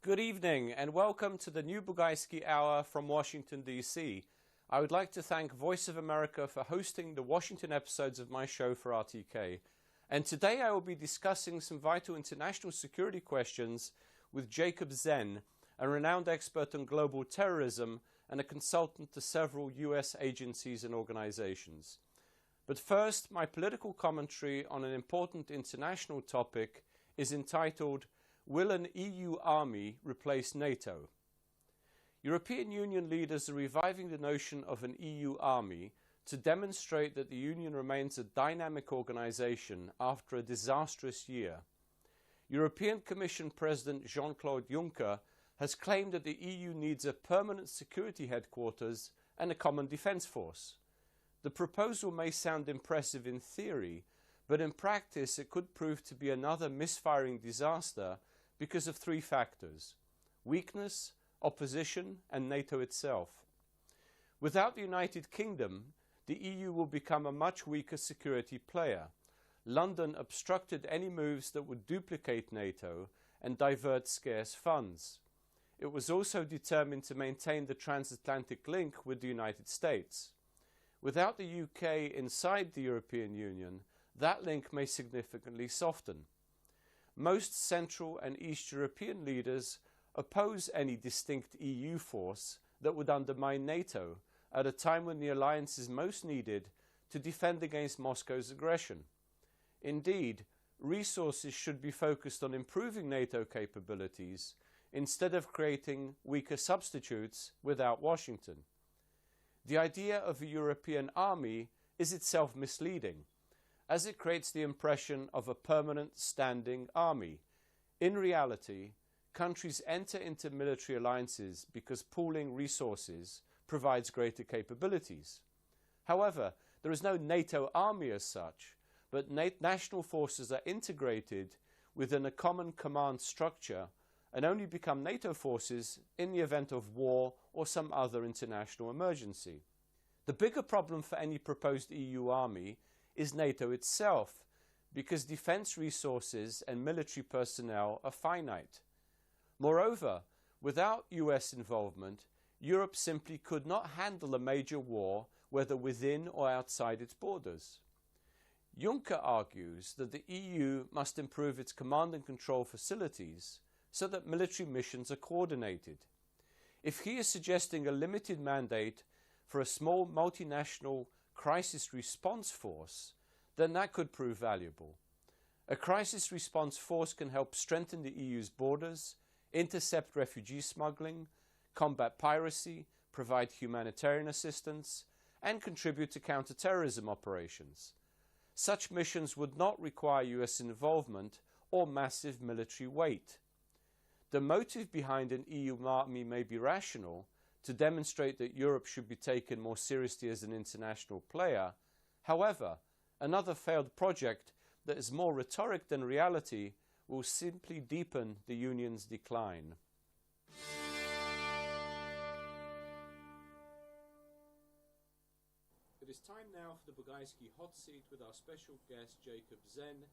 Good evening and welcome to the new Bugajski Hour from Washington, D.C. I would like to thank Voice of America for hosting the Washington episodes of my show for RTK. And today I will be discussing some vital international security questions with Jacob Zen, a renowned expert on global terrorism and a consultant to several US agencies and organizations. But first, my political commentary on an important international topic is entitled, Will an EU army replace NATO? European Union leaders are reviving the notion of an EU army to demonstrate that the Union remains a dynamic organization after a disastrous year. European Commission President Jean-Claude Juncker has claimed that the EU needs a permanent security headquarters and a common defense force. The proposal may sound impressive in theory, but in practice it could prove to be another misfiring disaster because of three factors: weakness, opposition, and NATO itself. Without the United Kingdom, the EU will become a much weaker security player. London obstructed any moves that would duplicate NATO and divert scarce funds. It was also determined to maintain the transatlantic link with the United States. Without the UK inside the European Union, that link may significantly soften. Most Central and East European leaders oppose any distinct EU force that would undermine NATO at a time when the alliance is most needed to defend against Moscow's aggression. Indeed, resources should be focused on improving NATO capabilities instead of creating weaker substitutes without Washington. The idea of a European army is itself misleading, as it creates the impression of a permanent standing army. In reality, countries enter into military alliances because pooling resources provides greater capabilities. However, there is no NATO army as such, but national forces are integrated within a common command structure and only become NATO forces in the event of war or some other international emergency. The bigger problem for any proposed EU army is NATO itself, because defense resources and military personnel are finite. Moreover, without US involvement, Europe simply could not handle a major war, whether within or outside its borders. Juncker argues that the EU must improve its command and control facilities so that military missions are coordinated. If he is suggesting a limited mandate for a small multinational crisis response force, then that could prove valuable. A crisis response force can help strengthen the EU's borders, intercept refugee smuggling, combat piracy, provide humanitarian assistance, and contribute to counter-terrorism operations. Such missions would not require US involvement or massive military weight. The motive behind an EU army may be rational, to demonstrate that Europe should be taken more seriously as an international player. However, another failed project that is more rhetoric than reality will simply deepen the Union's decline. It is time now for the Bugajski Hot Seat with our special guest Jacob Zen.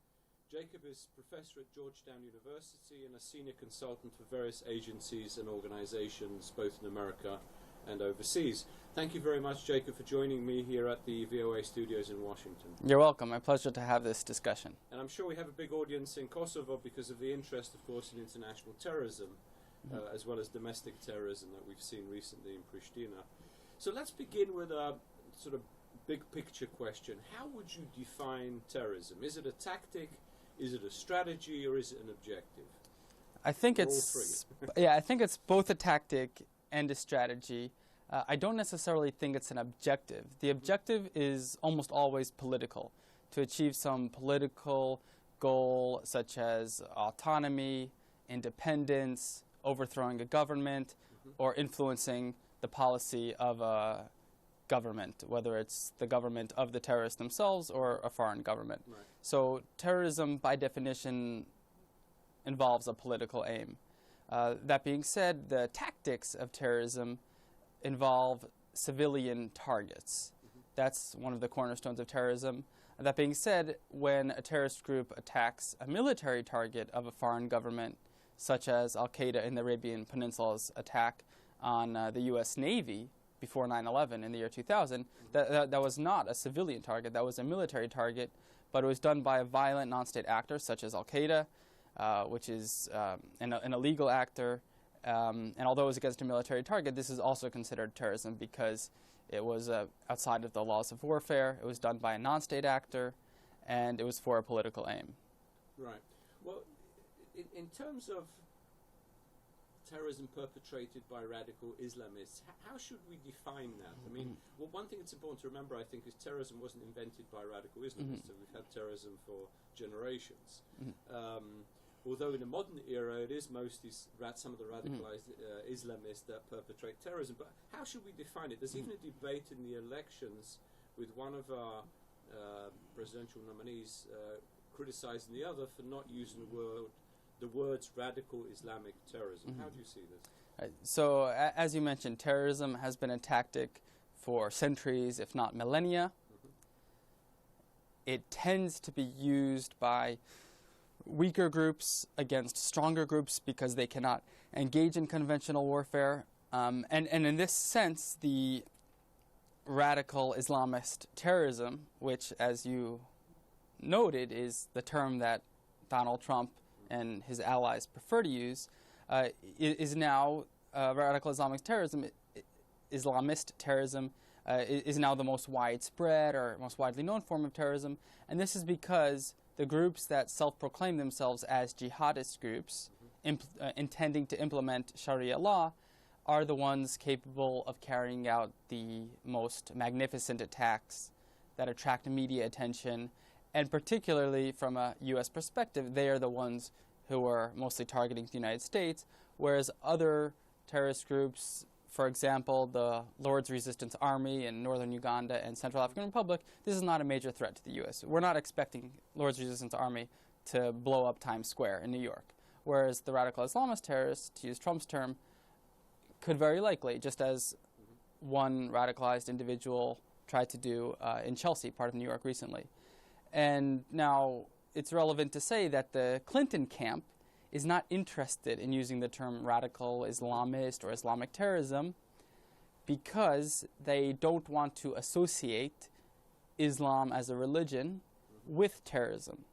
Jacob is professor at Georgetown University and a senior consultant for various agencies and organizations both in America and overseas. Thank you very much, Jacob, for joining me here at the VOA studios in Washington. You're welcome. My pleasure to have this discussion. And I'm sure we have a big audience in Kosovo because of the interest, of course, in international terrorism, as well as domestic terrorism that we've seen recently in Pristina. So let's begin with a sort of big picture question. How would you define terrorism? Is it a tactic? Is it a strategy, or is it an objective? I think it's I think it's both a tactic and a strategy. I don't necessarily think it's an objective. The objective is almost always political, to achieve some political goal such as autonomy, independence, overthrowing a government, or influencing the policy of a government, whether it's the government of the terrorists themselves or a foreign government. Right. So terrorism, by definition, involves a political aim. That being said, the tactics of terrorism involve civilian targets. That's one of the cornerstones of terrorism. That being said, when a terrorist group attacks a military target of a foreign government, such as Al-Qaeda in the Arabian Peninsula's attack on the U.S. Navy before 9/11 in the year 2000, that was not a civilian target, that was a military target, but it was done by a violent non-state actor such as Al-Qaeda, which is an illegal actor, and although it was against a military target, this is also considered terrorism because it was outside of the laws of warfare, it was done by a non-state actor, and it was for a political aim. Right. Well, in terms of terrorism perpetrated by radical Islamists, how should we define that? I mean, well, one thing that's important to remember, I think, is terrorism wasn't invented by radical Islamists. So we've had terrorism for generations. Although in the modern era, it is mostly some of the radicalized Islamists that perpetrate terrorism. But how should we define it? There's even a debate in the elections with one of our presidential nominees criticizing the other for not using the words radical Islamic terrorism. How do you see this? So, as you mentioned, terrorism has been a tactic for centuries, if not millennia. It tends to be used by weaker groups against stronger groups because they cannot engage in conventional warfare. And in this sense, the radical Islamist terrorism, which, as you noted, is the term that Donald Trump and his allies prefer to use, is now radical Islamist terrorism is now the most widespread or most widely known form of terrorism, and this is because the groups that self-proclaim themselves as jihadist groups intending to implement Sharia law are the ones capable of carrying out the most magnificent attacks that attract media attention, and particularly from a U.S. perspective, they are the ones who are mostly targeting the United States, whereas other terrorist groups, for example, the Lord's Resistance Army in northern Uganda and Central African Republic, this is not a major threat to the U.S. We're not expecting Lord's Resistance Army to blow up Times Square in New York, whereas the radical Islamist terrorists, to use Trump's term, could very likely, just as one radicalized individual tried to do in Chelsea, part of New York, recently. And now it's relevant to say that the Clinton camp is not interested in using the term radical Islamist or Islamic terrorism because they don't want to associate Islam as a religion with terrorism,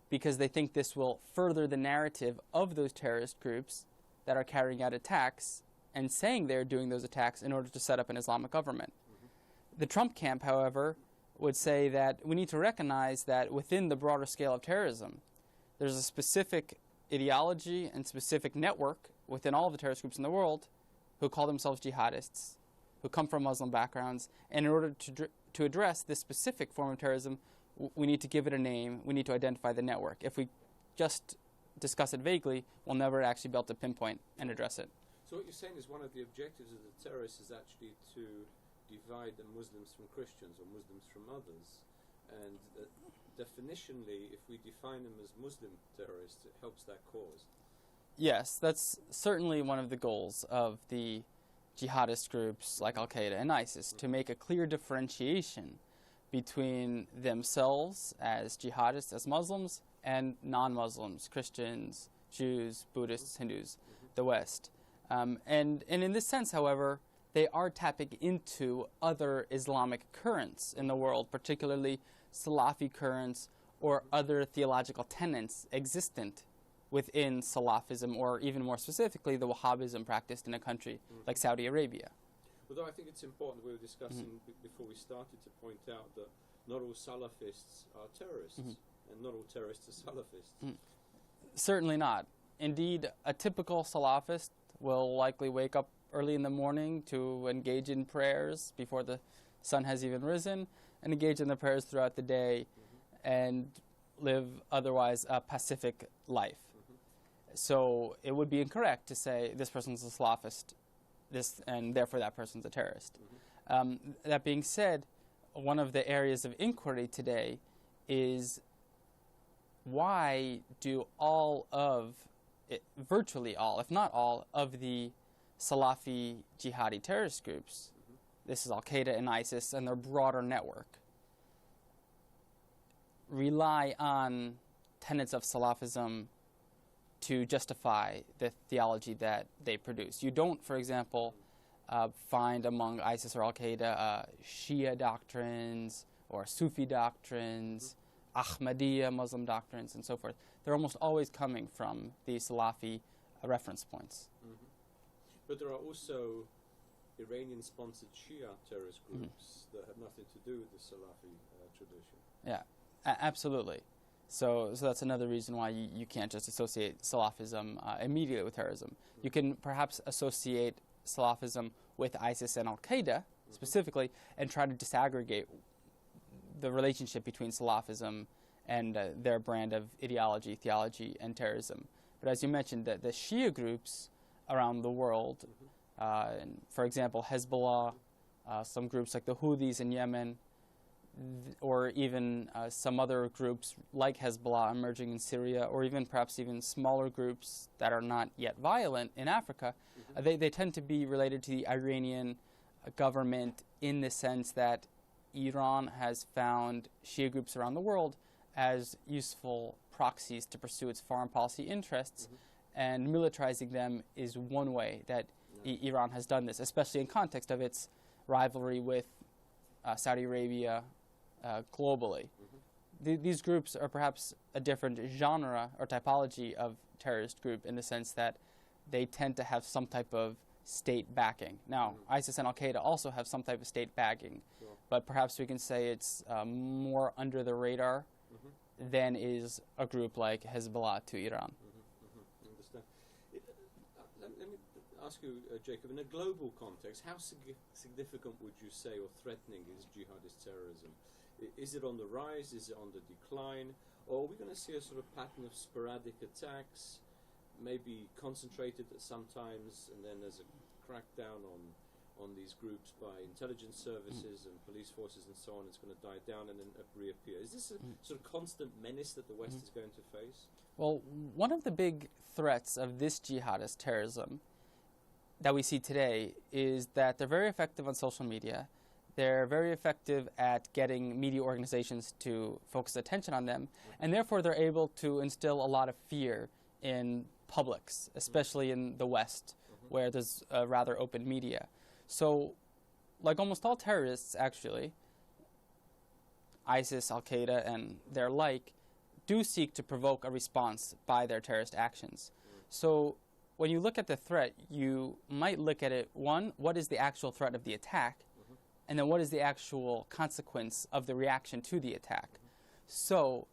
because they think this will further the narrative of those terrorist groups that are carrying out attacks and saying they're doing those attacks in order to set up an Islamic government. The Trump camp, however, would say that we need to recognize that within the broader scale of terrorism, there's a specific ideology and specific network within all of the terrorist groups in the world who call themselves jihadists, who come from Muslim backgrounds, and in order to address this specific form of terrorism, we need to give it a name, we need to identify the network. If we just discuss it vaguely, we'll never actually be able to pinpoint and address it. So what you're saying is one of the objectives of the terrorists is actually to divide the Muslims from Christians or Muslims from others, and definitionally, if we define them as Muslim terrorists, it helps that cause. Yes, that's certainly one of the goals of the jihadist groups like Al-Qaeda and ISIS, to make a clear differentiation between themselves as jihadists, as Muslims, and non-Muslims, Christians, Jews, Buddhists, Hindus, the West. And in this sense, however, they are tapping into other Islamic currents in the world, particularly Salafi currents or other theological tenets existent within Salafism, or even more specifically, the Wahhabism practiced in a country like Saudi Arabia. Although I think it's important, we were discussing before we started, to point out that not all Salafists are terrorists, and not all terrorists are Salafists. Certainly not. Indeed, a typical Salafist will likely wake up early in the morning to engage in prayers before the sun has even risen, and engage in the prayers throughout the day, and live otherwise a pacific life. So it would be incorrect to say this person's a Salafist, and therefore that person's a terrorist. That being said, one of the areas of inquiry today is why do virtually all, if not all, of the Salafi jihadi terrorist groups, this is Al-Qaeda and ISIS and their broader network, rely on tenets of Salafism to justify the theology that they produce. You don't, for example, find among ISIS or Al-Qaeda Shia doctrines or Sufi doctrines, Ahmadiyya Muslim doctrines, and so forth. They're almost always coming from the Salafi reference points. But there are also Iranian-sponsored Shia terrorist groups that have nothing to do with the Salafi tradition. Yeah, absolutely. So that's another reason why you can't just associate Salafism immediately with terrorism. You can perhaps associate Salafism with ISIS and Al-Qaeda specifically and try to disaggregate the relationship between Salafism and their brand of ideology, theology, and terrorism. But as you mentioned, the Shia groups around the world, and for example, Hezbollah, some groups like the Houthis in Yemen, or even some other groups like Hezbollah emerging in Syria, or even perhaps even smaller groups that are not yet violent in Africa, they tend to be related to the Iranian government in the sense that Iran has found Shia groups around the world as useful proxies to pursue its foreign policy interests, and militarizing them is one way that Iran has done this, especially in context of its rivalry with Saudi Arabia globally. These groups are perhaps a different genre or typology of terrorist group in the sense that they tend to have some type of state backing. Now, ISIS and Al-Qaeda also have some type of state backing, but perhaps we can say it's more under the radar than is a group like Hezbollah to Iran. Understand. Let me ask you, Jacob, in a global context, how significant would you say or threatening is jihadist terrorism? Is it on the rise? Is it on the decline? Or are we going to see a sort of pattern of sporadic attacks, maybe concentrated at sometimes, and then there's a crackdown on these groups by intelligence services and police forces and so on? It's going to die down and then reappear. Is this a sort of constant menace that the West is going to face? Well, one of the big threats of this jihadist terrorism that we see today is that they're very effective on social media. They're very effective at getting media organizations to focus attention on them, and therefore they're able to instill a lot of fear in publics, especially in the West, where there's a rather open media. So, like almost all terrorists, actually, ISIS, Al-Qaeda, and their like, do seek to provoke a response by their terrorist actions. So, when you look at the threat, you might look at it, one, what is the actual threat of the attack? And then what is the actual consequence of the reaction to the attack? So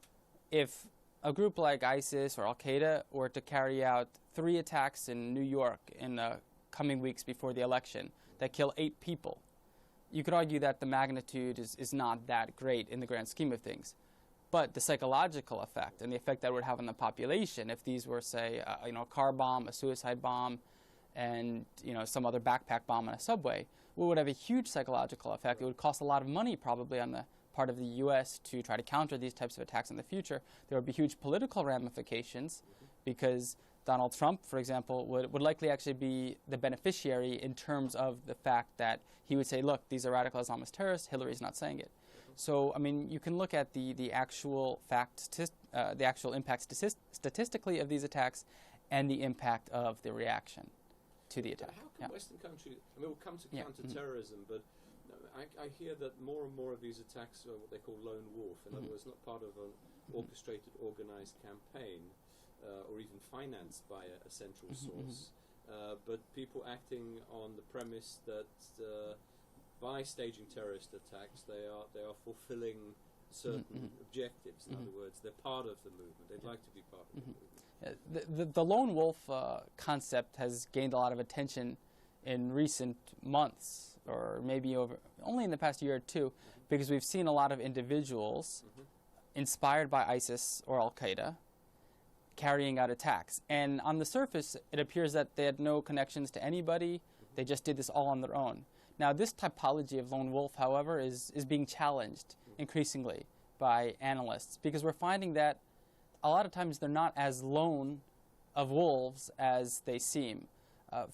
if a group like ISIS or Al-Qaeda were to carry out 3 attacks in New York in the coming weeks before the election that kill 8 people, you could argue that the magnitude is not that great in the grand scheme of things. But the psychological effect and the effect that it would have on the population, if these were, say, a car bomb, a suicide bomb, and some other backpack bomb on a subway, would have a huge psychological effect. It would cost a lot of money probably on the part of the U.S. to try to counter these types of attacks in the future. There would be huge political ramifications because Donald Trump, for example, would likely actually be the beneficiary in terms of the fact that he would say, look, these are radical Islamist terrorists, Hillary's not saying it. So, I mean, you can look at the actual the actual impact statistically of these attacks and the impact of the reaction to the attack. How can Western countries, we'll come to counter-terrorism, but I hear that more and more of these attacks are what they call lone wolf, in other words, not part of an orchestrated, organized campaign, or even financed by a central source, but people acting on the premise that by staging terrorist attacks, they are fulfilling certain objectives. In other words, they're part of the movement. They'd like to be part of the movement. The lone wolf concept has gained a lot of attention in recent months, or maybe only in the past year or two, because we've seen a lot of individuals inspired by ISIS or Al-Qaeda carrying out attacks. And on the surface, it appears that they had no connections to anybody. They just did this all on their own. Now, this typology of lone wolf, however, is being challenged increasingly by analysts, because we're finding that a lot of times they're not as lone of wolves as they seem.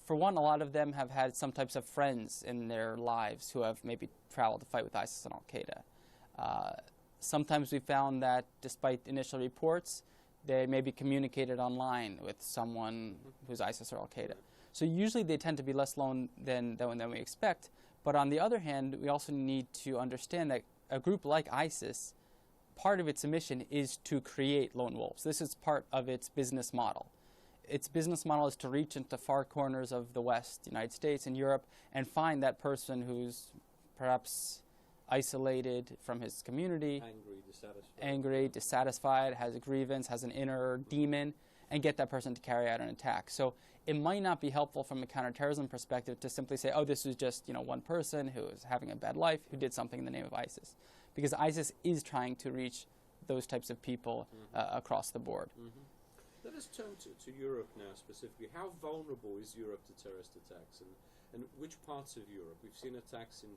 For one, a lot of them have had some types of friends in their lives who have maybe traveled to fight with ISIS and Al-Qaeda. Sometimes we found that despite initial reports, they maybe communicated online with someone who's ISIS or Al-Qaeda. So usually they tend to be less lone than we expect. But on the other hand, we also need to understand that a group like ISIS, part of its mission is to create lone wolves. This is part of its business model. Its business model is to reach into far corners of the West, the United States and Europe, and find that person who's perhaps isolated from his community, angry, dissatisfied, has a grievance, has an inner demon, and get that person to carry out an attack. So it might not be helpful from a counterterrorism perspective to simply say, oh, this is just one person who is having a bad life, who did something in the name of ISIS. Because ISIS is trying to reach those types of people across the board. Let us turn to Europe now specifically. How vulnerable is Europe to terrorist attacks? And which parts of Europe? We've seen attacks in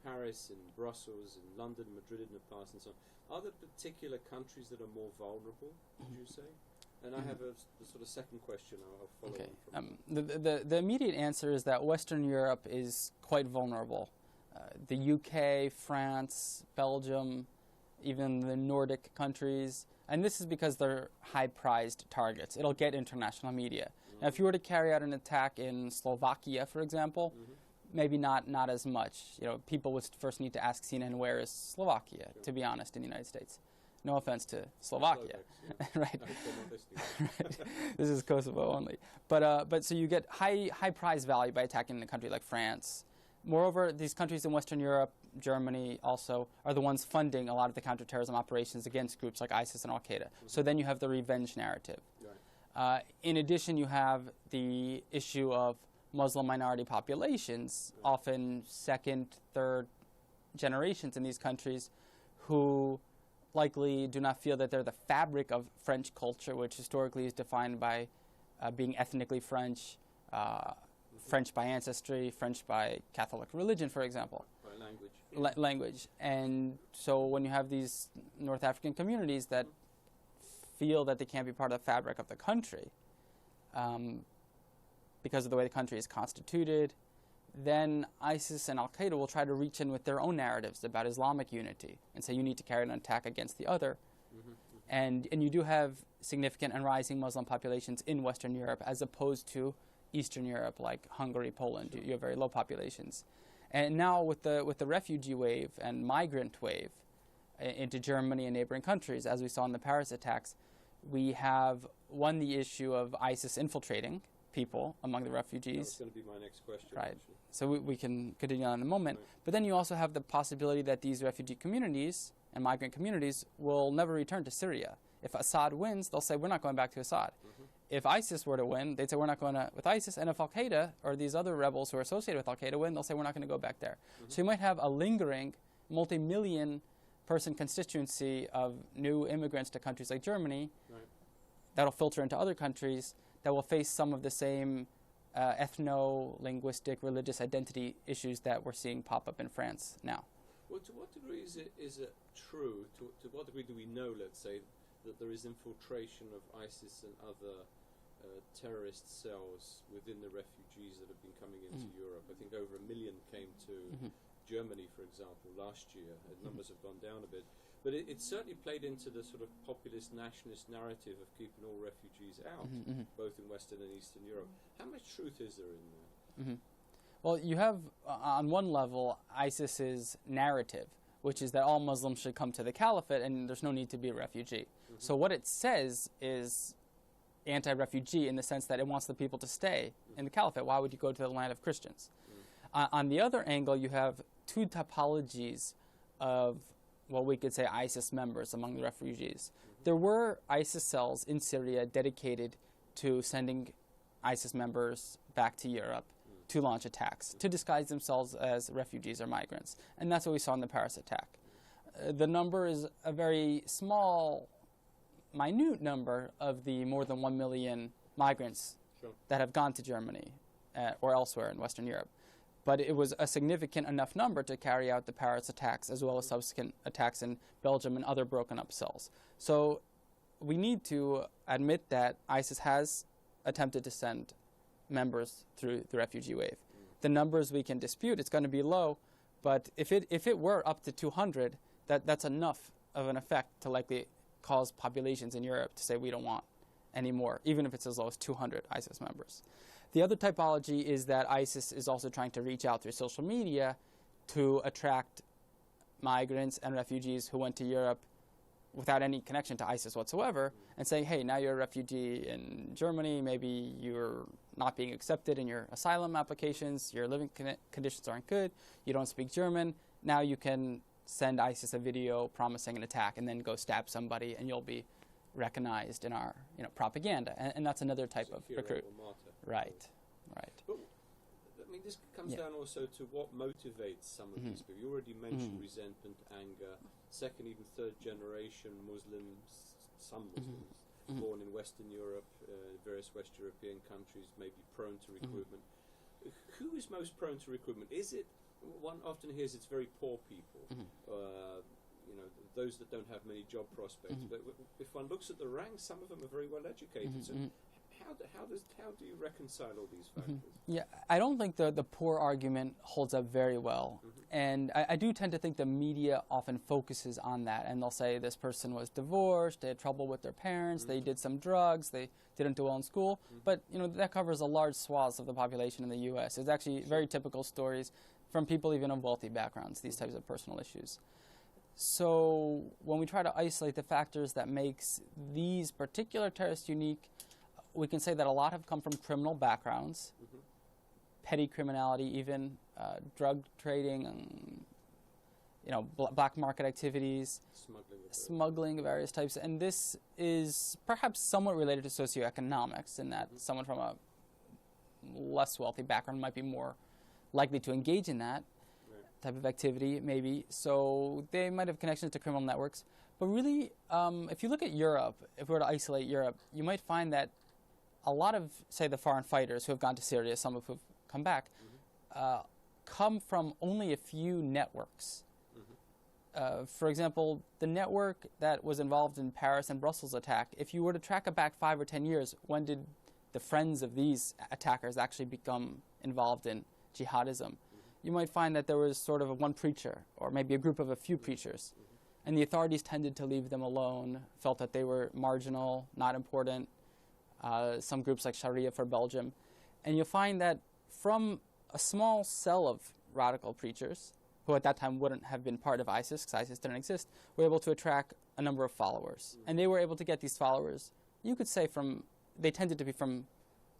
Paris, in Brussels, in London, Madrid in the past, and so on. Are there particular countries that are more vulnerable, would you say? And I have a sort of second question I'll follow on from. The immediate answer is that Western Europe is quite vulnerable. The UK, France, Belgium, even the Nordic countries, and this is because they're high-prized targets. It'll get international media. Now, if you were to carry out an attack in Slovakia, for example, maybe not as much. People would first need to ask CNN, where is Slovakia, to be honest, in the United States. No offense to Slovakia, right? Right. This is Kosovo only. But so you get high prize value by attacking a country like France. Moreover, these countries in Western Europe, Germany also, are the ones funding a lot of the counterterrorism operations against groups like ISIS and Al-Qaeda. So then you have the revenge narrative. In addition, you have the issue of Muslim minority populations, often second, third generations in these countries, who likely do not feel that they're the fabric of French culture, which historically is defined by being ethnically French, French by ancestry, French by Catholic religion, for example. By language. Language. And so when you have these North African communities that feel that they can't be part of the fabric of the country because of the way the country is constituted, then ISIS and Al-Qaeda will try to reach in with their own narratives about Islamic unity and say you need to carry an attack against the other. And you do have significant and rising Muslim populations in Western Europe as opposed to Eastern Europe like Hungary, Poland. You have very low populations. And now with the refugee wave and migrant wave into Germany and neighboring countries, as we saw in the Paris attacks, we have, one, the issue of ISIS infiltrating people among the refugees. That's going to be my next question. Right. Actually. So we can continue on in a moment. Right. But then you also have the possibility that these refugee communities and migrant communities will never return to Syria. If Assad wins, they'll say, we're not going back to Assad. If ISIS were to win, they'd say, we're not going with ISIS. And if Al-Qaeda or these other rebels who are associated with Al-Qaeda win, they'll say, we're not going to go back there. So you might have a lingering multi-million person constituency of new immigrants to countries like Germany that'll filter into other countries that will face some of the same ethno-linguistic, religious identity issues that we're seeing pop up in France now. Well, to what degree is it true, to what degree do we know, let's say, that there is infiltration of ISIS and other terrorist cells within the refugees that have been coming into Europe? I think over 1 million came to Germany, for example, last year. Numbers have gone down a bit. But it certainly played into the sort of populist nationalist narrative of keeping all refugees out, both in Western and Eastern Europe. How much truth is there in there? Well, you have, on one level, ISIS's narrative, which is that all Muslims should come to the caliphate and there's no need to be a refugee. So what it says is anti-refugee in the sense that it wants the people to stay in the caliphate. Why would you go to the land of Christians? On the other angle, you have two typologies of what we could say ISIS members among the refugees. There were ISIS cells in Syria dedicated to sending ISIS members back to Europe to launch attacks, to disguise themselves as refugees or migrants. And that's what we saw in the Paris attack. The number is a very small, minute number of the more than 1 million migrants that have gone to Germany or elsewhere in Western Europe. But it was a significant enough number to carry out the Paris attacks as well as subsequent attacks in Belgium and other broken up cells. So we need to admit that ISIS has attempted to send members through the refugee wave. The numbers we can dispute, it's going to be low, but if it were up to 200, that's enough of an effect to likely cause populations in Europe to say we don't want any more, even if it's as low as 200 ISIS members. The other typology is that ISIS is also trying to reach out through social media to attract migrants and refugees who went to Europe without any connection to ISIS whatsoever, and saying, hey, now you're a refugee in Germany, maybe you're not being accepted in your asylum applications, your living conditions aren't good, you don't speak German, now you can send ISIS a video promising an attack and then go stab somebody and you'll be recognized in our propaganda. And that's another type of recruit. Right, right. But, I mean, this comes down also to what motivates some of these people. You already mentioned resentment, anger, second, even third generation Muslims, some Muslims born in Western Europe, various West European countries may be prone to recruitment. Who is most prone to recruitment? Is it, one often hears it's very poor people, you know, those that don't have many job prospects. But if one looks at the ranks, some of them are very well educated. So how do you reconcile all these factors? Yeah, I don't think the poor argument holds up very well. And I do tend to think the media often focuses on that. And they'll say this person was divorced, they had trouble with their parents, they did some drugs, they didn't do well in school. But, you know, that covers a large swath of the population in the U.S. It's actually very typical stories from people even of wealthy backgrounds, these types of personal issues. So when we try to isolate the factors that makes these particular terrorists unique, we can say that a lot have come from criminal backgrounds, petty criminality, even drug trading, and, you know, black market activities, smuggling of various types. And this is perhaps somewhat related to socioeconomics, in that someone from a less wealthy background might be more likely to engage in that type of activity, maybe. So they might have connections to criminal networks. But really, if you look at Europe, if we were to isolate Europe, you might find that a lot of, say, the foreign fighters who have gone to Syria, some of who have come back, come from only a few networks. For example, the network that was involved in Paris and Brussels attack, if you were to track it back 5 or 10 years, when did the friends of these attackers actually become involved in jihadism? You might find that there was sort of one preacher, or maybe a group of a few preachers, and the authorities tended to leave them alone, felt that they were marginal, not important. Some groups like Sharia for Belgium. And you'll find that from a small cell of radical preachers, who at that time wouldn't have been part of ISIS, because ISIS didn't exist, were able to attract a number of followers. And they were able to get these followers, you could say they tended to be from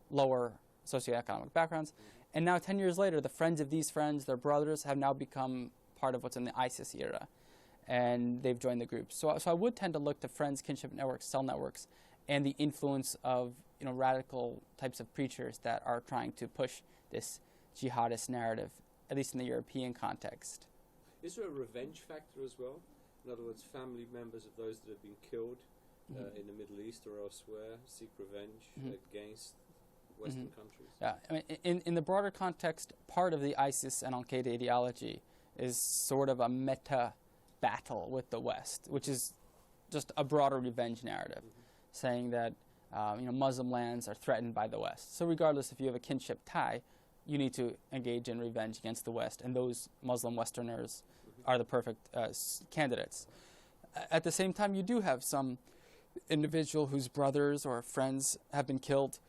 lower socioeconomic backgrounds. And now 10 years later, the friends of these friends, their brothers, have now become part of what's in the ISIS era. And they've joined the group. So I would tend to look to friends, kinship networks, cell networks, and the influence of, you know, radical types of preachers that are trying to push this jihadist narrative, at least in the European context. Is there a revenge factor as well? In other words, family members of those that have been killed in the Middle East or elsewhere seek revenge against Western countries? Yeah, I mean, in the broader context, part of the ISIS and Al-Qaeda ideology is sort of a meta battle with the West, which is just a broader revenge narrative, saying that you know, Muslim lands are threatened by the West. So regardless if you have a kinship tie, you need to engage in revenge against the West, and those Muslim Westerners are the perfect candidates. At the same time, you do have some individual whose brothers or friends have been killed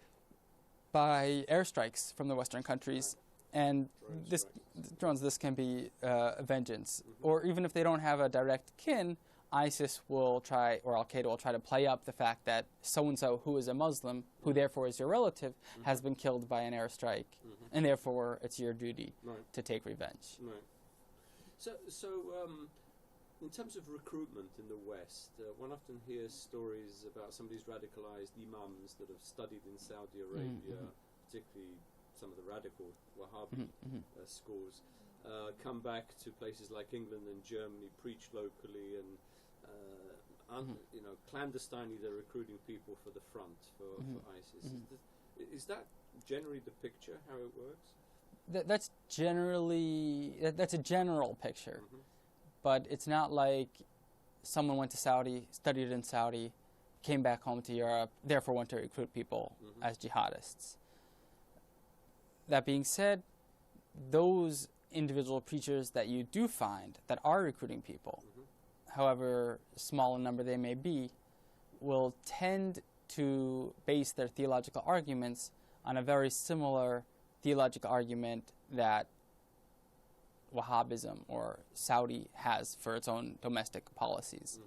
by airstrikes from the Western countries, and this can be vengeance. Or even if they don't have a direct kin, ISIS will try, or Al-Qaeda will try to play up the fact that so-and-so who is a Muslim, who therefore is your relative, has been killed by an airstrike, and therefore it's your duty to take revenge. So in terms of recruitment in the West, one often hears stories about some of these radicalized imams that have studied in Saudi Arabia, particularly some of the radical Wahhabi schools, come back to places like England and Germany, preach locally, and you know, clandestinely they're recruiting people for the front for ISIS. Is that generally the picture, how it works? That's a general picture, but it's not like someone went to Saudi, studied in Saudi, came back home to Europe, therefore went to recruit people as jihadists. That being said, those individual preachers that you do find that are recruiting people, however small a number they may be, will tend to base their theological arguments on a very similar theological argument that Wahhabism or Saudi has for its own domestic policies.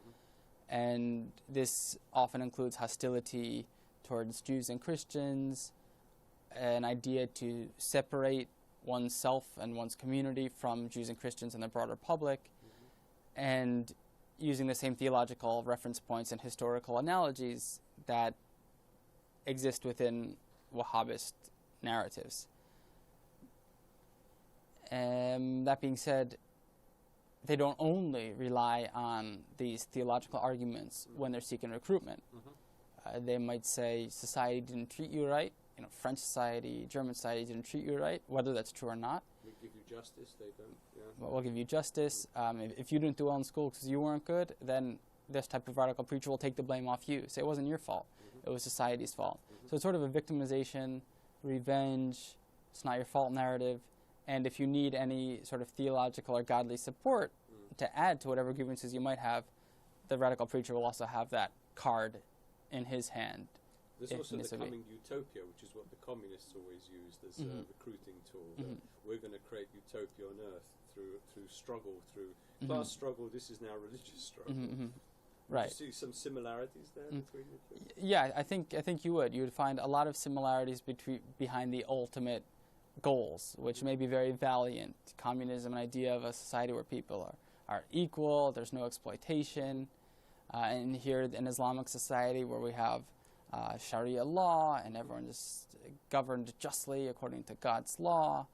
And this often includes hostility towards Jews and Christians, an idea to separate oneself and one's community from Jews and Christians and the broader public, and using the same theological reference points and historical analogies that exist within Wahhabist narratives. That being said, they don't only rely on these theological arguments when they're seeking recruitment. They might say society didn't treat you right, French society, German society didn't treat you right, whether that's true or not. We give you justice, they don't. Yeah. We'll give you justice. If you didn't do well in school because you weren't good, then this type of radical preacher will take the blame off you. Say it wasn't your fault. It was society's fault. So it's sort of a victimization, revenge, it's not your fault narrative. And if you need any sort of theological or godly support to add to whatever grievances you might have, the radical preacher will also have that card in his hand. There's also the coming utopia, which is what the communists always used as a recruiting tool. That we're going to create utopia on earth through struggle, through class struggle. This is now religious struggle. Right. Do you see some similarities there between the two? Yeah, I think you would. You would find a lot of similarities behind the ultimate goals, which may be very valiant. Communism, an idea of a society where people are equal, there's no exploitation. And here in Islamic society where we have Sharia law and everyone is governed justly according to God's law.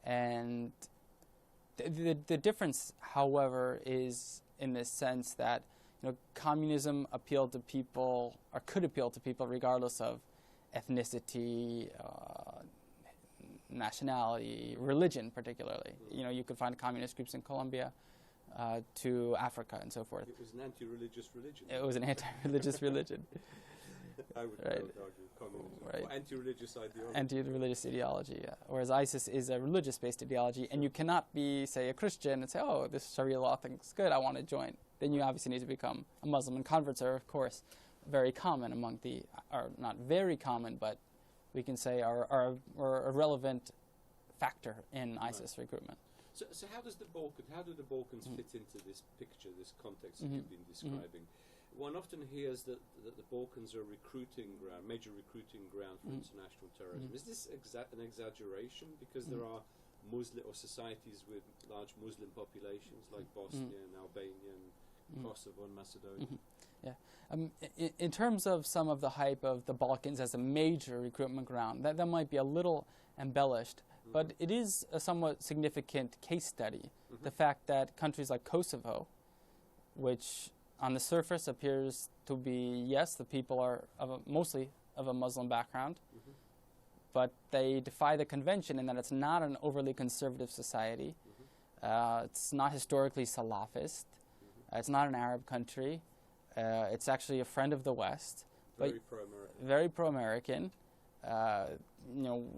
And the difference, however, is in this sense that communism appealed to people, or could appeal to people regardless of ethnicity, nationality, religion particularly. You could find communist groups in Colombia to Africa and so forth. It was an anti-religious religion. It was an anti-religious religion. I would argue communism. Right. Or anti-religious ideology. Anti-religious ideology, yeah. Whereas ISIS is a religious-based ideology, and you cannot be, say, a Christian and say, oh, this Sharia law thing's good, I want to join. Then you obviously need to become a Muslim. And converts are, of course, very common among or not very common, but we can say are a relevant factor in ISIS recruitment. So how do the Balkans fit into this picture, this context that you've been describing? One often hears that the Balkans are a major recruiting ground for international terrorism. Is this an exaggeration? Because there are Muslim or societies with large Muslim populations like Bosnia and Albania and Kosovo and Macedonia. Yeah. In terms of some of the hype of the Balkans as a major recruitment ground, that might be a little embellished, but it is a somewhat significant case study. The fact that countries like Kosovo, which on the surface appears to be, yes, the people are mostly of a Muslim background, but they defy the convention in that it's not an overly conservative society. It's not historically Salafist. It's not an Arab country. It's actually a friend of the West. Very pro-American. Very pro-American.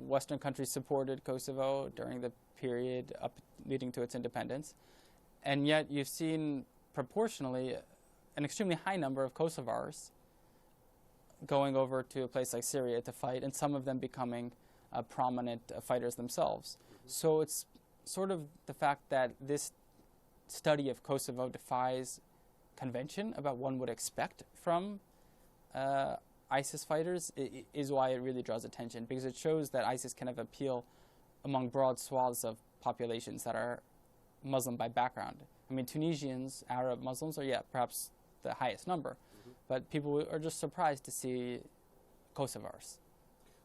Western countries supported Kosovo during the period leading to its independence. And yet you've seen proportionally an extremely high number of Kosovars going over to a place like Syria to fight, and some of them becoming prominent fighters themselves. So it's sort of the fact that this study of Kosovo defies convention about what one would expect from ISIS fighters is why it really draws attention, because it shows that ISIS can have appeal among broad swaths of populations that are Muslim by background. I mean, Tunisians, Arab Muslims are, perhaps the highest number, but people are just surprised to see Kosovars.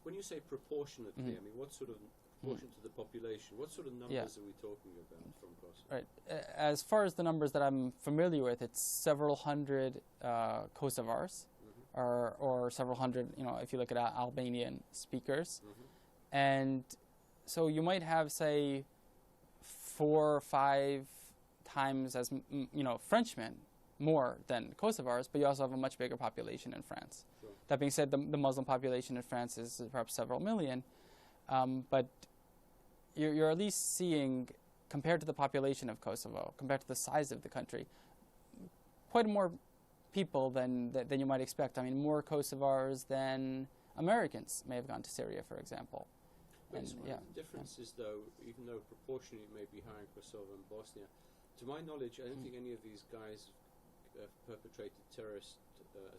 When you say proportionately, I mean, what sort of proportion to the population, what sort of numbers are we talking about from Kosovo? Right. As far as the numbers that I'm familiar with, it's several hundred Kosovars, or several hundred, if you look at Albanian speakers. And so you might have, say, 4 or 5 times as, Frenchmen more than Kosovars, but you also have a much bigger population in France. Sure. That being said, the Muslim population in France is perhaps several million, but you're at least seeing, compared to the population of Kosovo, compared to the size of the country, quite a more people than you might expect. I mean, more Kosovars than Americans may have gone to Syria, for example. And one of the differences, though, even though proportionally it may be higher in Kosovo and Bosnia, to my knowledge, I don't think any of these guys have perpetrated terrorist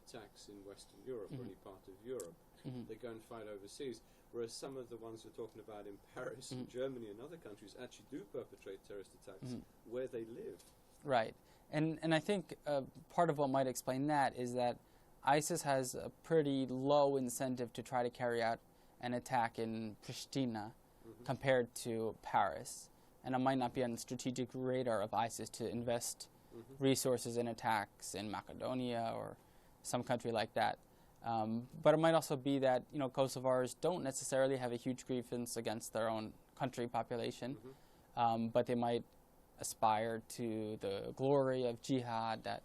attacks in Western Europe or any part of Europe. They go and fight overseas, whereas some of the ones we're talking about in Paris and Germany and other countries actually do perpetrate terrorist attacks where they live. Right. And I think part of what might explain that is that ISIS has a pretty low incentive to try to carry out an attack in Pristina compared to Paris. And it might not be on the strategic radar of ISIS to invest resources in attacks in Macedonia or some country like that. But it might also be that, you know, Kosovars don't necessarily have a huge grievance against their own country population, but they might aspire to the glory of jihad that,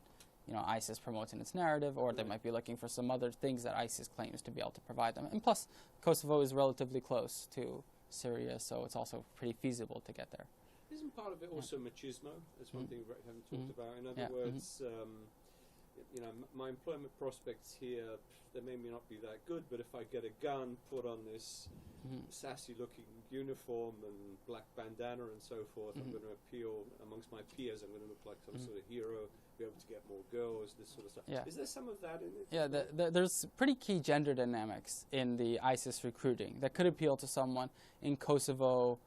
you know, ISIS promotes in its narrative, or they might be looking for some other things that ISIS claims to be able to provide them. And plus, Kosovo is relatively close to Syria, so it's also pretty feasible to get there. Isn't part of it also machismo? That's one thing we haven't talked about. In other words, you know, my employment prospects here, they may not be that good, but if I get a gun, put on this sassy-looking uniform and black bandana and so forth, I'm going to appeal amongst my peers. I'm going to look like some sort of hero, be able to get more girls, this sort of stuff. Yeah. Is there some of that in it? Yeah, there's pretty key gender dynamics in the ISIS recruiting that could appeal to someone in Kosovo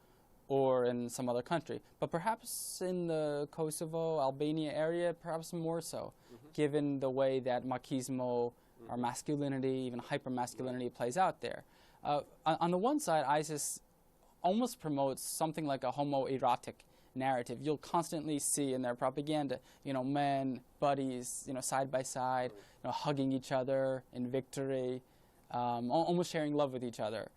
or in some other country. But perhaps in the Kosovo, Albania area, perhaps more so, given the way that machismo or masculinity, even hyper-masculinity plays out there. On the one side, ISIS almost promotes something like a homoerotic narrative. You'll constantly see in their propaganda, you know, men, buddies, you know, side by side, you know, hugging each other in victory, almost sharing love with each other.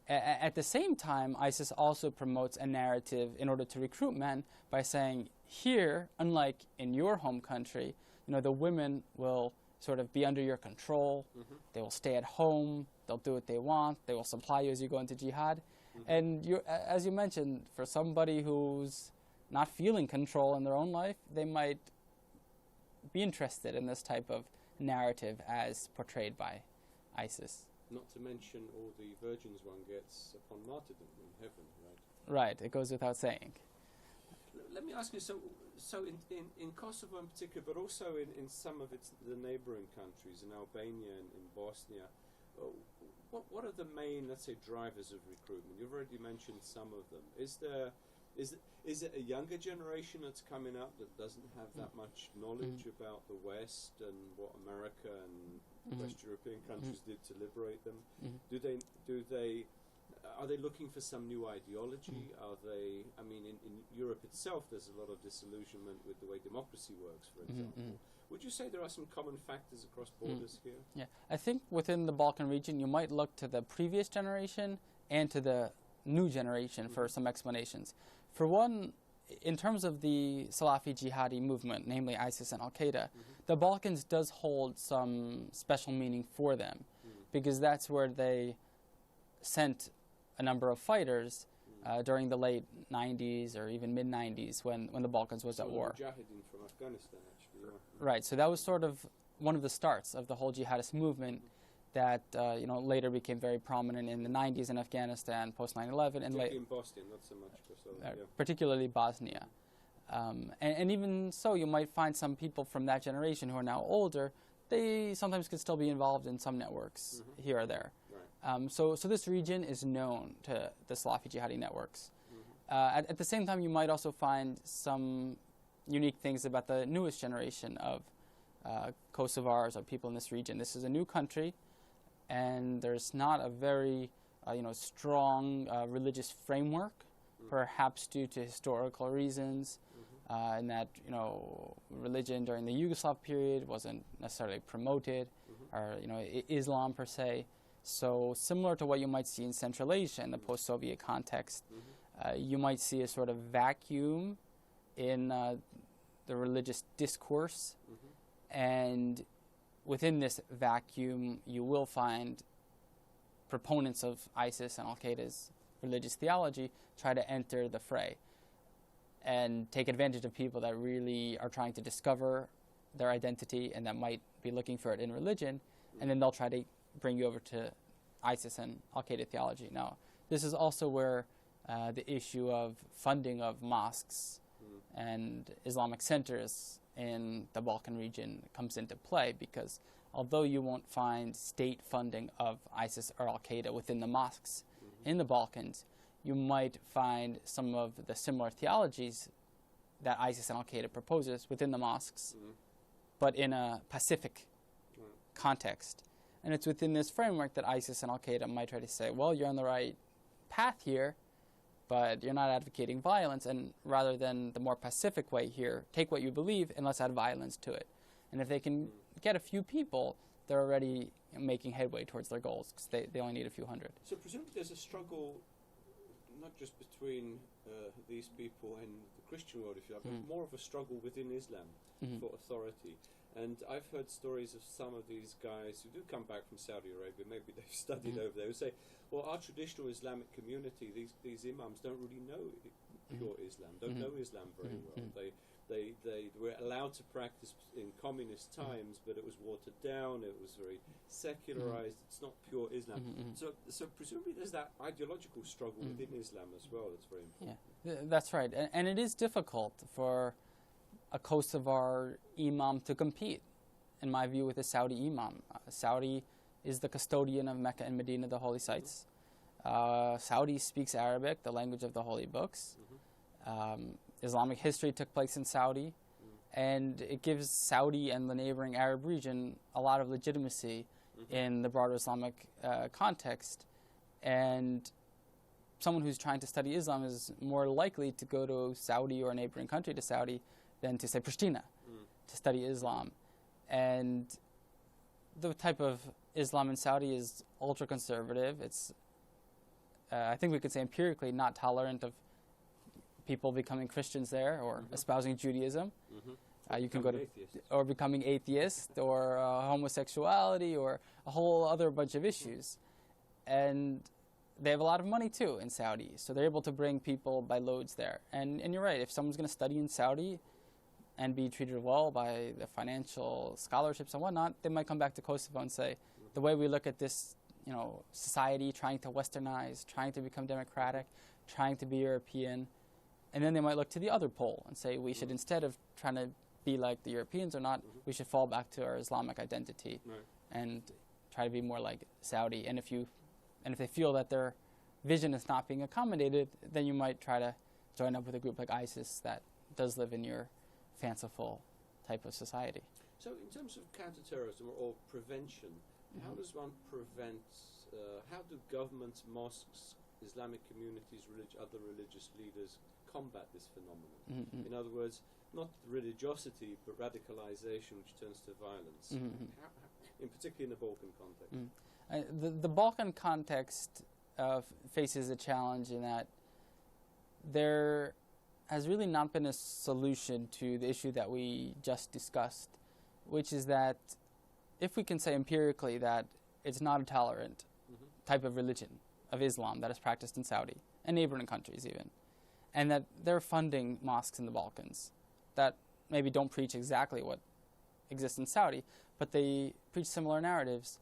At the same time, ISIS also promotes a narrative in order to recruit men by saying, here, unlike in your home country, you know, the women will sort of be under your control. They will stay at home. They'll do what they want. They will supply you as you go into jihad. And as you mentioned, for somebody who's not feeling control in their own life, they might be interested in this type of narrative as portrayed by ISIS. Not to mention all the virgins one gets upon martyrdom in heaven, right? Right, it goes without saying. Let me ask you, so in Kosovo in particular, but also in some of the neighboring countries, in Albania and in Bosnia, what are the main, let's say, drivers of recruitment? You've already mentioned some of them. Is it a younger generation that's coming up that doesn't have that much knowledge about the West and what America and West European countries did to liberate them? Are they looking for some new ideology? Are they, I mean, in Europe itself, there's a lot of disillusionment with the way democracy works, for example. Would you say there are some common factors across borders here? Yeah, I think within the Balkan region, you might look to the previous generation and to the new generation for some explanations. For one, in terms of the Salafi jihadi movement, namely ISIS and Al-Qaeda, the Balkans does hold some special meaning for them because that's where they sent a number of fighters during the late 90s or even mid-90s when the Balkans was at war. Mujahideen from Afghanistan, actually. Yeah. Right, so that was sort of one of the starts of the whole jihadist movement that you know, later became very prominent in the 90s in Afghanistan, post 9/11, and in Bosnia, not so much Kosovo, particularly Bosnia. And even so, you might find some people from that generation who are now older. They sometimes could still be involved in some networks here or there. Right. So this region is known to the Salafi jihadi networks. At the same time, you might also find some unique things about the newest generation of Kosovars or people in this region. This is a new country, and there's not a very strong religious framework, perhaps due to historical reasons, in that religion during the Yugoslav period wasn't necessarily promoted, or Islam per se. So similar to what you might see in Central Asia in the post-Soviet context, you might see a sort of vacuum in the religious discourse, and within this vacuum you will find proponents of ISIS and Al-Qaeda's religious theology try to enter the fray and take advantage of people that really are trying to discover their identity and that might be looking for it in religion, and then they'll try to bring you over to ISIS and Al-Qaeda theology. Now, this is also where the issue of funding of mosques and Islamic centers in the Balkan region comes into play, because although you won't find state funding of ISIS or Al-Qaeda within the mosques in the Balkans, you might find some of the similar theologies that ISIS and Al-Qaeda proposes within the mosques, but in a Pacific context. And it's within this framework that ISIS and Al-Qaeda might try to say, well, you're on the right path here, but you're not advocating violence, and rather than the more pacific way here, take what you believe and let's add violence to it. And if they can get a few people, they're already making headway towards their goals, because they only need a few hundred. So presumably there's a struggle, not just between these people and the Christian world, if you like, but more of a struggle within Islam for authority. And I've heard stories of some of these guys who do come back from Saudi Arabia, maybe they've studied over there, who say, well, our traditional Islamic community, these imams don't really know pure Islam, don't know Islam very well. They were allowed to practice in communist times, but it was watered down, it was very secularized, it's not pure Islam. So presumably there's that ideological struggle within Islam as well that's very important. Yeah, that's right. And it is difficult for a Kosovar imam to compete, in my view, with a Saudi imam. Saudi is the custodian of Mecca and Medina, the holy sites. Saudi speaks Arabic, the language of the holy books. Islamic history took place in Saudi, and it gives Saudi and the neighboring Arab region a lot of legitimacy in the broader Islamic context. And someone who's trying to study Islam is more likely to go to Saudi or a neighboring country to Saudi than to, say, Pristina to study Islam. And the type of Islam in Saudi is ultra-conservative. It's, I think we could say empirically, not tolerant of people becoming Christians there or espousing Judaism. You can go to, or becoming atheist, or homosexuality, or a whole other bunch of issues. And they have a lot of money too in Saudi, so they're able to bring people by loads there. And you're right, if someone's going to study in Saudi and be treated well by the financial scholarships and whatnot, they might come back to Kosovo and say, the way we look at this, society trying to westernize, trying to become democratic, trying to be European, and then they might look to the other pole and say, we should, instead of trying to be like the Europeans or not, we should fall back to our Islamic identity and try to be more like Saudi. And if they feel that their vision is not being accommodated, then you might try to join up with a group like ISIS that does live in your fanciful type of society. So in terms of counterterrorism or prevention, how does one prevent, how do governments, mosques, Islamic communities, other religious leaders combat this phenomenon? In other words, not religiosity, but radicalization which turns to violence, in particular in the Balkan context. The Balkan context faces a challenge in that there has really not been a solution to the issue that we just discussed, which is that if we can say empirically that it's not a tolerant type of religion of Islam that is practiced in Saudi and neighboring countries even, and that they're funding mosques in the Balkans that maybe don't preach exactly what exists in Saudi, but they preach similar narratives,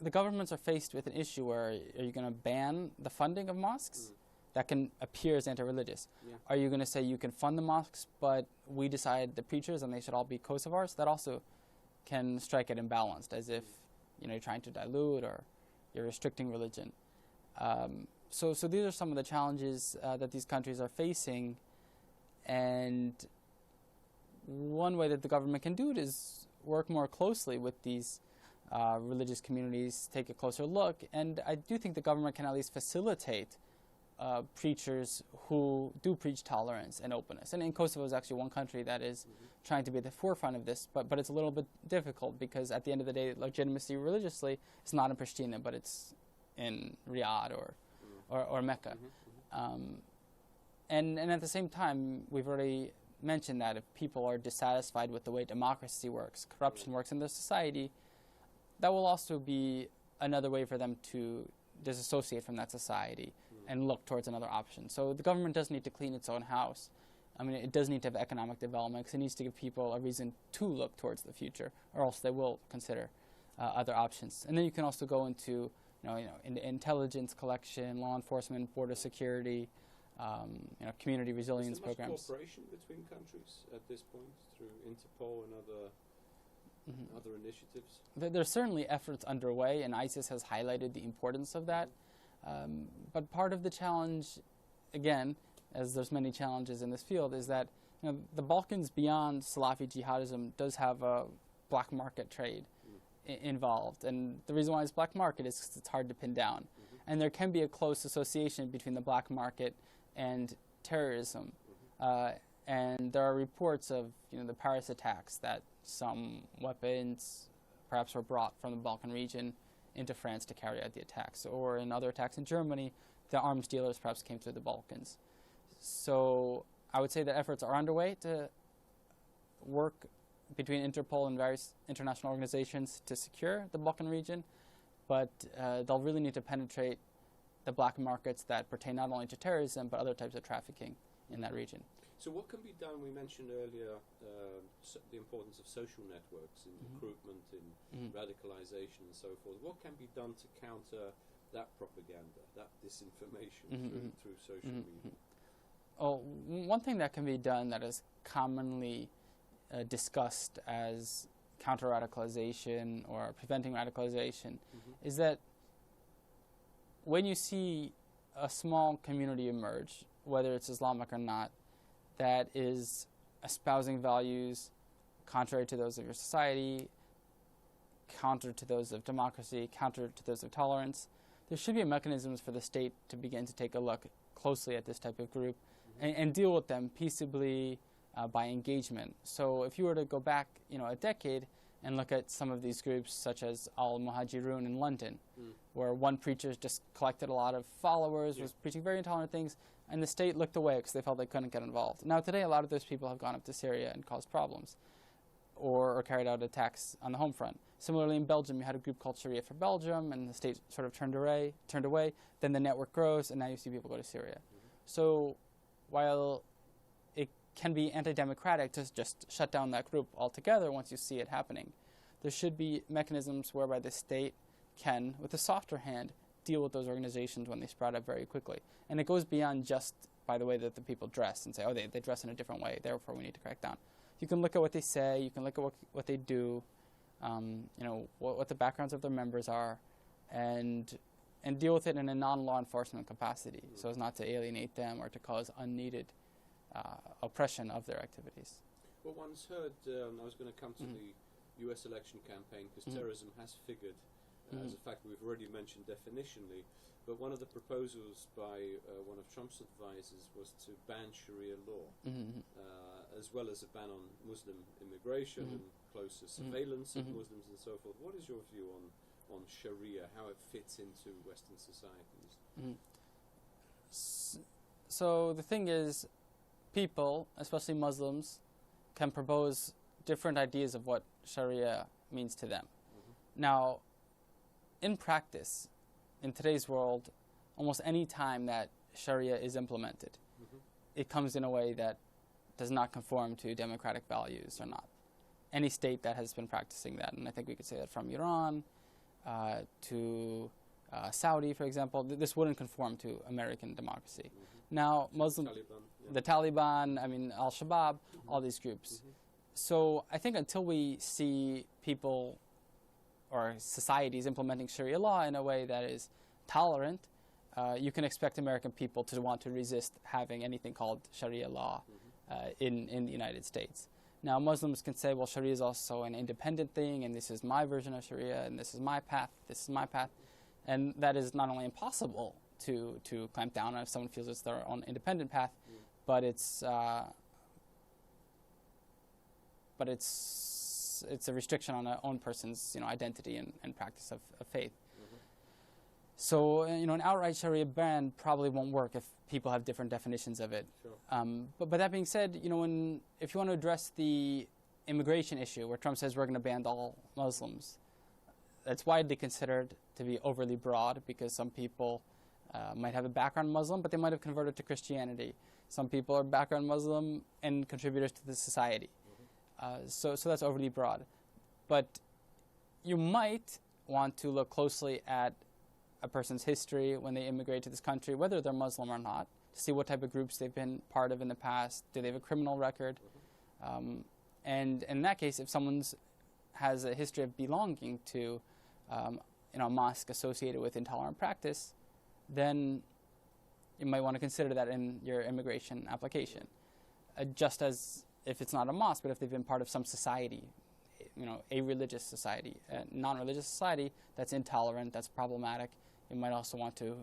the governments are faced with an issue where are you going to ban the funding of mosques that can appear as anti-religious? Are you going to say you can fund the mosques, but we decide the preachers and they should all be Kosovars? That also can strike it imbalanced, as if you're trying to dilute or you're restricting religion. So these are some of the challenges that these countries are facing, and one way that the government can do it is work more closely with these religious communities, take a closer look, and I do think the government can at least facilitate preachers who do preach tolerance and openness. And in Kosovo is actually one country that is trying to be at the forefront of this, but it's a little bit difficult because at the end of the day, legitimacy religiously is not in Pristina, but it's in Riyadh or Mecca. And at the same time, we've already mentioned that if people are dissatisfied with the way democracy works, corruption works in their society, that will also be another way for them to disassociate from that society and look towards another option. So the government does need to clean its own house I mean, it does need to have economic development because it needs to give people a reason to look towards the future, or else they will consider other options. And then you can also go into, in intelligence collection, law enforcement, border security, community resilience programs. Is there much cooperation between countries at this point through Interpol and other initiatives? There's certainly efforts underway, and ISIS has highlighted the importance of that. But part of the challenge, again, as there's many challenges in this field, is that the Balkans beyond Salafi jihadism does have a black market trade involved. And the reason why it's black market is because it's hard to pin down. And there can be a close association between the black market and terrorism. And there are reports of the Paris attacks that some weapons perhaps were brought from the Balkan region into France to carry out the attacks. Or in other attacks in Germany, the arms dealers perhaps came through the Balkans. So I would say that efforts are underway to work between Interpol and various international organizations to secure the Balkan region, but they'll really need to penetrate the black markets that pertain not only to terrorism but other types of trafficking in that region. So what can be done? We mentioned earlier the importance of social networks in recruitment, in radicalization and so forth. What can be done to counter that propaganda, that disinformation through social media? Oh, one thing that can be done that is commonly discussed as counter-radicalization or preventing radicalization is that when you see a small community emerge, whether it's Islamic or not, that is espousing values contrary to those of your society, counter to those of democracy, counter to those of tolerance, there should be mechanisms for the state to begin to take a look closely at this type of group and deal with them peaceably by engagement. So if you were to go back, a decade and look at some of these groups, such as Al-Muhajirun in London, where one preacher just collected a lot of followers, was preaching very intolerant things, and the state looked away because they felt they couldn't get involved. Now today, a lot of those people have gone up to Syria and caused problems, or carried out attacks on the home front. Similarly, in Belgium, you had a group called Sharia for Belgium, and the state sort of turned away. Then the network grows, and now you see people go to Syria. So while it can be anti-democratic to just shut down that group altogether once you see it happening, there should be mechanisms whereby the state can, with a softer hand, deal with those organizations when they sprout up very quickly. And it goes beyond just by the way that the people dress and say, oh, they dress in a different way, therefore we need to crack down. You can look at what they say, you can look at what they do, what the backgrounds of their members are, and deal with it in a non-law enforcement capacity, so as not to alienate them or to cause unneeded oppression of their activities. Well, one's heard, I was going to come to the US election campaign, because terrorism has figured as a factor we've already mentioned definitionally, but one of the proposals by one of Trump's advisors was to ban Sharia law, as well as a ban on Muslim immigration and closer surveillance of Muslims and so forth. What is your view on Sharia, how it fits into Western societies? So the thing is, people, especially Muslims, can propose different ideas of what Sharia means to them. Now, in practice, in today's world, almost any time that Sharia is implemented, it comes in a way that does not conform to democratic values or not. Any state that has been practicing that, and I think we could say that from Iran to Saudi, for example, this wouldn't conform to American democracy. Now, the Taliban, Al-Shabaab, all these groups. So I think until we see people or societies implementing Sharia law in a way that is tolerant, you can expect American people to want to resist having anything called Sharia law in the United States. Now, Muslims can say, well, Sharia is also an independent thing, and this is my version of Sharia, and this is my path, and that is not only impossible to clamp down on if someone feels it's their own independent path, but it's a restriction on a own person's identity and practice of faith. So an outright Sharia ban probably won't work if people have different definitions of it. But that being said, if you want to address the immigration issue, where Trump says we're going to ban all Muslims, that's widely considered to be overly broad because some people might have a background Muslim, but they might have converted to Christianity. Some people are background Muslim and contributors to the society. So that's overly broad. But you might want to look closely at a person's history when they immigrate to this country, whether they're Muslim or not, to see what type of groups they've been part of in the past. Do they have a criminal record? And in that case, if someone has a history of belonging to a mosque associated with intolerant practice, then you might want to consider that in your immigration application. Just as if it's not a mosque, but if they've been part of some society, a religious society, a non-religious society that's intolerant, that's problematic, you might also want to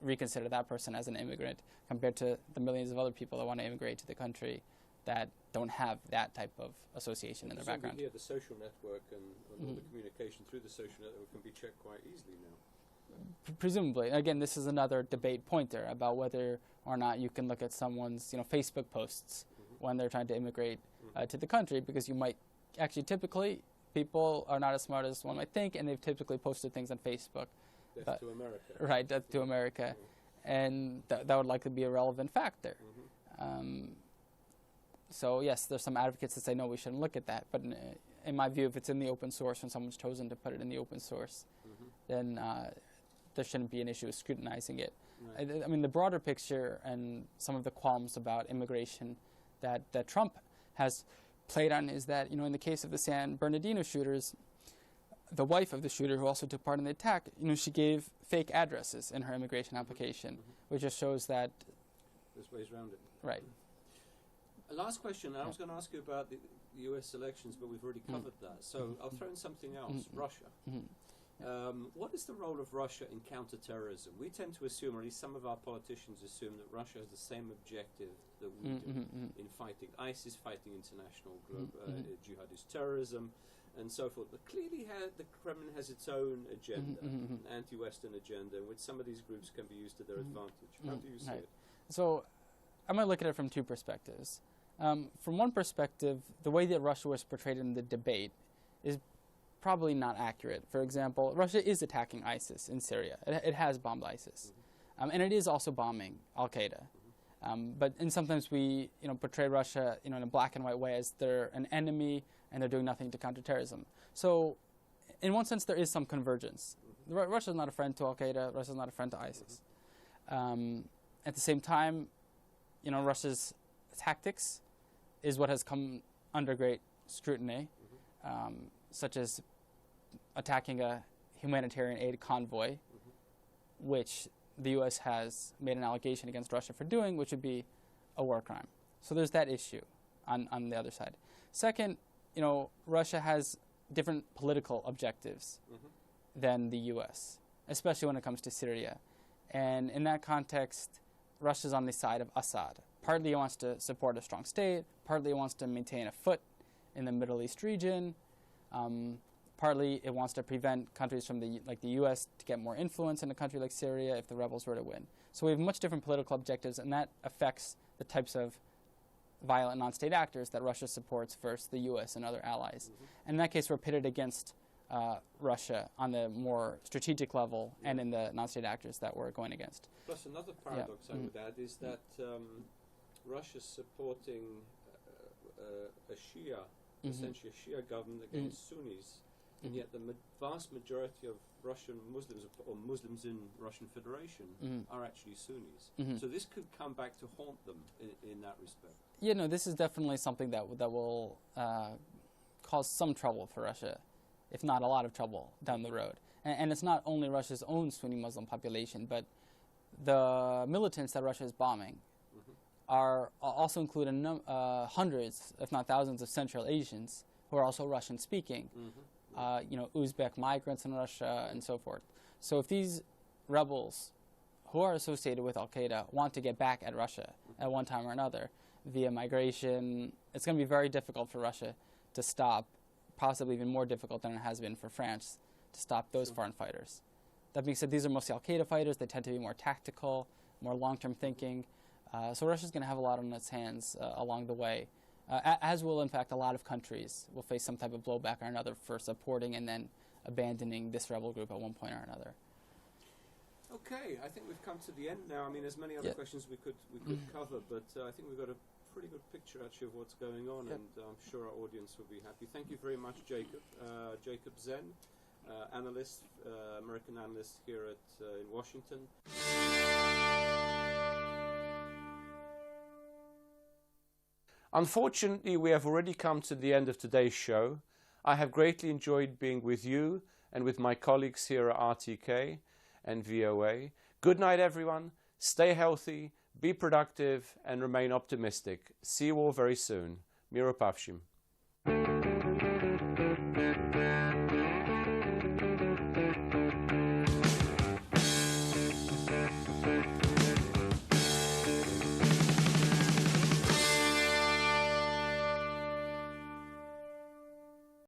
reconsider that person as an immigrant compared to the millions of other people that want to immigrate to the country that don't have that type of association in their background. Here, the social network and all the communication through the social network can be checked quite easily now. Presumably. Again, this is another debate pointer about whether or not you can look at someone's Facebook posts when they're trying to immigrate to the country, because you might actually typically, people are not as smart as one might think, and they've typically posted things on Facebook. Death to America. Right, death to America. And that would likely be a relevant factor. So yes, there's some advocates that say, no, we shouldn't look at that. But in my view, if it's in the open source and someone's chosen to put it in the open source, then there shouldn't be an issue with scrutinizing it. Right. I mean, the broader picture and some of the qualms about immigration that Trump has played on is that, in the case of the San Bernardino shooters, the wife of the shooter, who also took part in the attack, she gave fake addresses in her immigration application, which just shows that... There's ways around it. Right. Last question. I was going to ask you about the U.S. elections, but we've already covered that. So I'll throw in something else. Russia. What is the role of Russia in counterterrorism? We tend to assume, or at least some of our politicians assume, that Russia has the same objective that we do in fighting ISIS, fighting international jihadist terrorism, and so forth. But clearly the Kremlin has its own agenda, an anti-Western agenda, in which some of these groups can be used to their advantage. How do you see it? So I'm going to look at it from two perspectives. From one perspective, the way that Russia was portrayed in the debate is probably not accurate. For example, Russia is attacking ISIS in Syria. It has bombed ISIS. And it is also bombing Al-Qaeda. And sometimes we portray Russia in a black and white way as they're an enemy and they're doing nothing to counter terrorism. So in one sense, there is some convergence. Russia's not a friend to Al-Qaeda. Russia's not a friend to ISIS. At the same time, Russia's tactics is what has come under great scrutiny, such as attacking a humanitarian aid convoy, which the U.S. has made an allegation against Russia for doing, which would be a war crime. So there's that issue on the other side. Second, Russia has different political objectives than the U.S., especially when it comes to Syria. And in that context, Russia's on the side of Assad. Partly it wants to support a strong state, partly it wants to maintain a foot in the Middle East region, partly it wants to prevent countries from like the U.S. to get more influence in a country like Syria if the rebels were to win. So we have much different political objectives, and that affects the types of violent non-state actors that Russia supports versus the U.S. and other allies. And in that case, we're pitted against Russia on the more strategic level and in the non-state actors that we're going against. Plus another paradox I would add is that Russia's supporting a Shia, essentially a Shia government against Sunnis, and yet the vast majority of Russian Muslims, or Muslims in Russian Federation, are actually Sunnis. So this could come back to haunt them in that respect. Yeah, no, this is definitely something that will cause some trouble for Russia, if not a lot of trouble down the road. And it's not only Russia's own Sunni Muslim population, but the militants that Russia is bombing are also include hundreds, if not thousands, of Central Asians who are also Russian-speaking. Uzbek migrants in Russia and so forth. So if these rebels who are associated with Al-Qaeda want to get back at Russia at one time or another via migration, it's going to be very difficult for Russia to stop, possibly even more difficult than it has been for France to stop those foreign fighters. That being said, these are mostly Al-Qaeda fighters. They tend to be more tactical, more long-term thinking. So Russia's going to have a lot on its hands along the way, as will, in fact, a lot of countries will face some type of blowback or another for supporting and then abandoning this rebel group at one point or another. Okay, I think we've come to the end now. I mean, there's many other questions we could cover, but I think we've got a pretty good picture actually of what's going on, and I'm sure our audience will be happy. Thank you very much, Jacob. Jacob Zen, analyst, American analyst here in Washington. Unfortunately, we have already come to the end of today's show. I have greatly enjoyed being with you and with my colleagues here at RTK and VOA. Good night, everyone. Stay healthy, be productive, and remain optimistic. See you all very soon. Miro Pavshim.